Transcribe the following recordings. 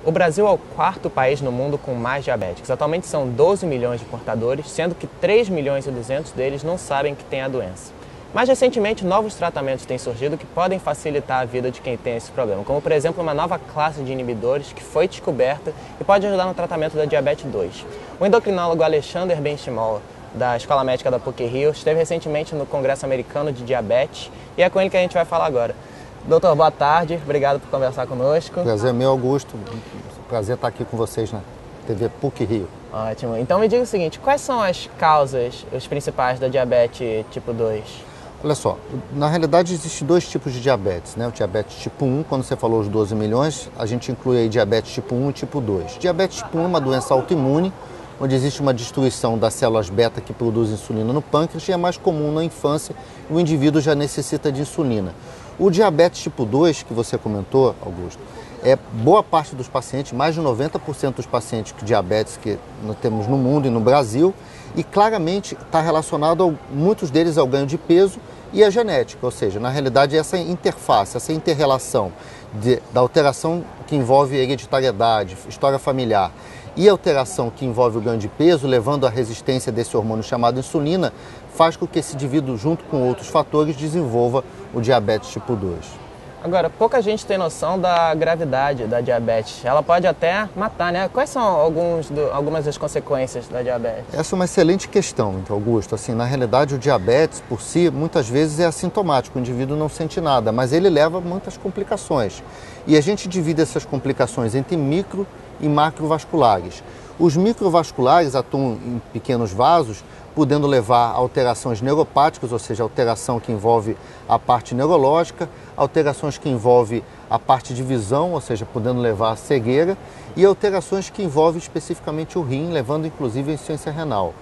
O Brasil é o quarto país no mundo com mais diabéticos. Atualmente são 12 milhões de portadores, sendo que 3 milhões e 200 deles não sabem que têm a doença. Mais recentemente, novos tratamentos têm surgido que podem facilitar a vida de quem tem esse problema, como por exemplo uma nova classe de inibidores que foi descoberta e pode ajudar no tratamento da diabetes 2. O endocrinólogo Alexander Benchimol, da Escola Médica da PUC-Rio, esteve recentemente no Congresso Americano de Diabetes e é com ele que a gente vai falar agora. Doutor, boa tarde, obrigado por conversar conosco. Prazer é meu, Augusto. Prazer estar aqui com vocês na TV PUC-Rio. Ótimo. Então me diga o seguinte, quais são as causas, os principais da diabetes tipo 2? Olha só, na realidade existem dois tipos de diabetes, né? O diabetes tipo 1, quando você falou os 12 milhões, a gente inclui aí diabetes tipo 1 e tipo 2. Diabetes tipo 1 é uma doença autoimune, onde existe uma destruição das células beta que produzem insulina no pâncreas e é mais comum na infância e o indivíduo já necessita de insulina. O diabetes tipo 2, que você comentou, Augusto, boa parte dos pacientes, mais de 90% dos pacientes com diabetes que nós temos no mundo e no Brasil, e claramente está relacionado, muitos deles, ao ganho de peso e à genética, ou seja, na realidade essa interface, essa inter-relação da alteração que envolve hereditariedade, história familiar, e a alteração que envolve o ganho de peso, levando à resistência desse hormônio chamado insulina, faz com que esse indivíduo, junto com outros fatores, desenvolva o diabetes tipo 2. Agora, pouca gente tem noção da gravidade da diabetes. Ela pode até matar, né? Quais são algumas das consequências da diabetes? Essa é uma excelente questão, então, Augusto. Assim, na realidade, o diabetes, por si, muitas vezes é assintomático. O indivíduo não sente nada, mas ele leva muitas complicações. E a gente divide essas complicações entre micro e macrovasculares. Os microvasculares atuam em pequenos vasos, podendo levar a alterações neuropáticas, ou seja, alteração que envolve a parte neurológica, alterações que envolvem a parte de visão, ou seja, podendo levar a cegueira, e alterações que envolvem especificamente o rim, levando inclusive a insuficiência renal.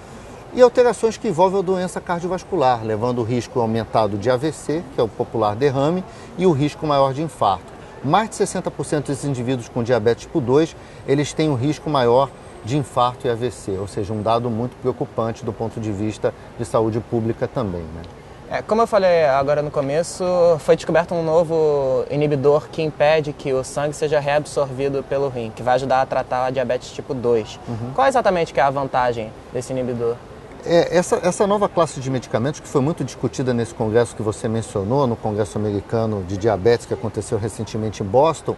E alterações que envolvem a doença cardiovascular, levando o risco aumentado de AVC, que é o popular derrame, e o risco maior de infarto. Mais de 60% dos indivíduos com diabetes tipo 2, eles têm um risco maior de infarto e AVC, ou seja, um dado muito preocupante do ponto de vista de saúde pública também, né? Como eu falei agora no começo, foi descoberto um novo inibidor que impede que o sangue seja reabsorvido pelo rim, que vai ajudar a tratar a diabetes tipo 2. Qual exatamente que é a vantagem desse inibidor? Essa nova classe de medicamentos que foi muito discutida nesse congresso que você mencionou, no Congresso Americano de Diabetes, que aconteceu recentemente em Boston,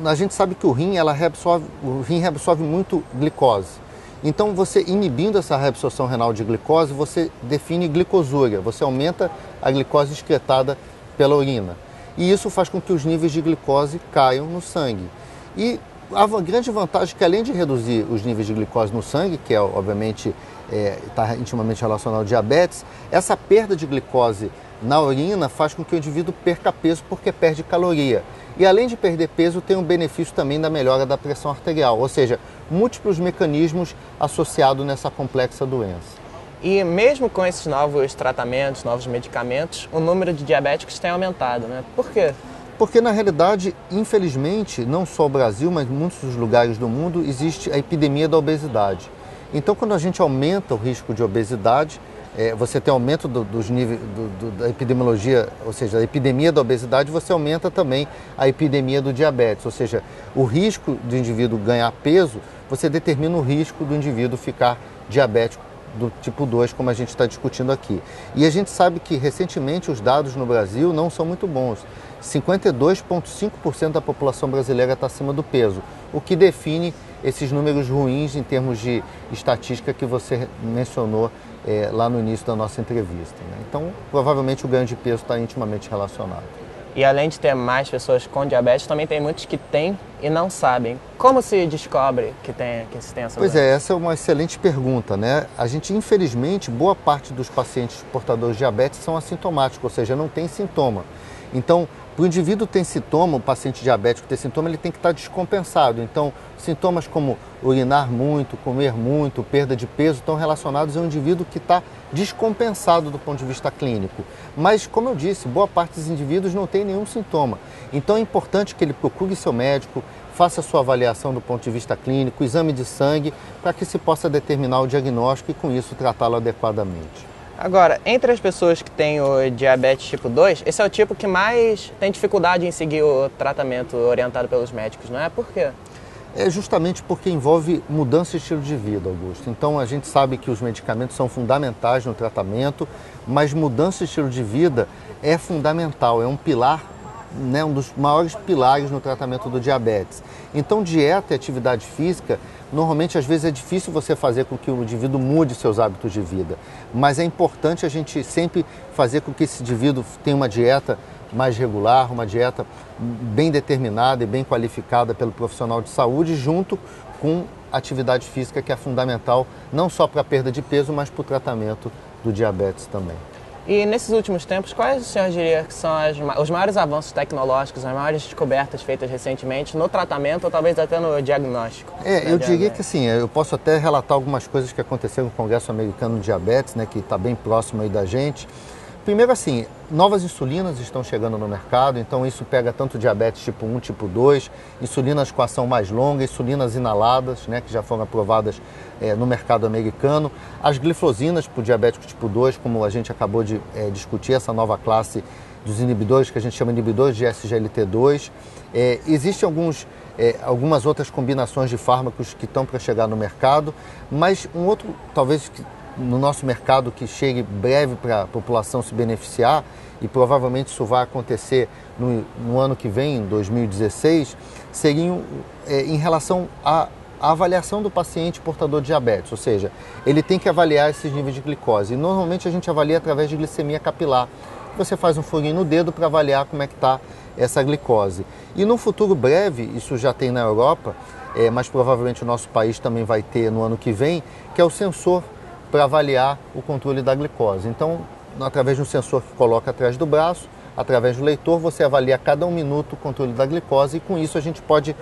a gente sabe que o rim reabsorve muito glicose. Então, você inibindo essa reabsorção renal de glicose, você define glicosúria, você aumenta a glicose excretada pela urina. E isso faz com que os níveis de glicose caiam no sangue. E a grande vantagem é que, além de reduzir os níveis de glicose no sangue, que obviamente está intimamente relacionado ao diabetes, essa perda de glicose na urina faz com que o indivíduo perca peso porque perde caloria. E além de perder peso, tem um benefício também da melhora da pressão arterial, ou seja, múltiplos mecanismos associados nessa complexa doença. E mesmo com esses novos tratamentos, novos medicamentos, o número de diabéticos tem aumentado, né? Por quê? Porque, na realidade, infelizmente, não só o Brasil, mas em muitos dos lugares do mundo, existe a epidemia da obesidade. Então, quando a gente aumenta o risco de obesidade, você tem aumento dos níveis da epidemiologia, ou seja, a epidemia da obesidade, você aumenta também a epidemia do diabetes. Ou seja, o risco do indivíduo ganhar peso, você determina o risco do indivíduo ficar diabético do tipo 2, como a gente está discutindo aqui. E a gente sabe que, recentemente, os dados no Brasil não são muito bons. 52,5% da população brasileira está acima do peso, o que define esses números ruins em termos de estatística que você mencionou lá no início da nossa entrevista, né? Então, provavelmente o ganho de peso está intimamente relacionado. E além de ter mais pessoas com diabetes, também tem muitos que têm e não sabem. Como se descobre que se tem essa doença? Pois essa é uma excelente pergunta, né? A gente, infelizmente, boa parte dos pacientes portadores de diabetes são assintomáticos, ou seja, não tem sintoma. Então, para o indivíduo ter sintoma, o paciente diabético ter sintoma, ele tem que estar descompensado. Então, sintomas como urinar muito, comer muito, perda de peso, estão relacionados a um indivíduo que está descompensado do ponto de vista clínico. Mas, como eu disse, boa parte dos indivíduos não tem nenhum sintoma. Então, é importante que ele procure seu médico, faça a sua avaliação do ponto de vista clínico, exame de sangue, para que se possa determinar o diagnóstico e, com isso, tratá-lo adequadamente. Agora, entre as pessoas que têm o diabetes tipo 2, esse é o tipo que mais tem dificuldade em seguir o tratamento orientado pelos médicos, não é? Por quê? É justamente porque envolve mudança de estilo de vida, Augusto. Então a gente sabe que os medicamentos são fundamentais no tratamento, mas mudança de estilo de vida é fundamental, é um pilar, né, um dos maiores pilares no tratamento do diabetes. Então dieta e atividade física, normalmente às vezes é difícil você fazer com que o indivíduo mude seus hábitos de vida, mas é importante a gente sempre fazer com que esse indivíduo tenha uma dieta mais regular, uma dieta bem determinada e bem qualificada pelo profissional de saúde, junto com atividade física, que é fundamental não só para a perda de peso, mas para o tratamento do diabetes também. E nesses últimos tempos, quais o senhor diria que são os maiores avanços tecnológicos, as maiores descobertas feitas recentemente no tratamento ou talvez até no diagnóstico? Eu diria que assim, eu posso até relatar algumas coisas que aconteceram no Congresso Americano de Diabetes, né, que está bem próximo aí da gente. Primeiro assim, novas insulinas estão chegando no mercado, então isso pega tanto diabetes tipo 1, tipo 2, insulinas com ação mais longa, insulinas inaladas, né, que já foram aprovadas no mercado americano. As glifosinas para o diabético tipo 2, como a gente acabou de discutir, essa nova classe dos inibidores, que a gente chama de inibidores de SGLT2. Existem algumas outras combinações de fármacos que estão para chegar no mercado, mas um outro, talvez, no nosso mercado que chegue breve para a população se beneficiar, e provavelmente isso vai acontecer no ano que vem, em 2016, seriam em relação à avaliação do paciente portador de diabetes, ou seja, ele tem que avaliar esses níveis de glicose. E normalmente a gente avalia através de glicemia capilar. Você faz um furinho no dedo para avaliar como é que está essa glicose. E no futuro breve, isso já tem na Europa, mas provavelmente o nosso país também vai ter no ano que vem, que é o sensor para avaliar o controle da glicose. Então, através de um sensor que coloca atrás do braço, através do leitor, você avalia a cada 1 minuto o controle da glicose e com isso a gente pode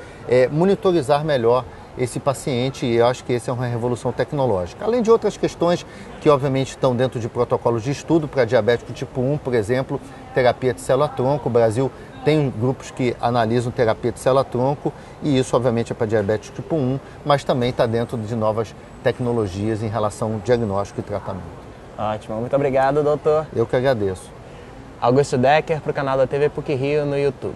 monitorizar melhor esse paciente, e eu acho que essa é uma revolução tecnológica. Além de outras questões que obviamente estão dentro de protocolos de estudo para diabético tipo 1, por exemplo, terapia de célula-tronco. O Brasil tem grupos que analisam terapia de célula-tronco e isso obviamente é para diabetes tipo 1, mas também está dentro de novas tecnologias em relação ao diagnóstico e tratamento. Ótimo, muito obrigado, doutor. Eu que agradeço. Augusto Decker para o canal da TV PUC Rio no YouTube.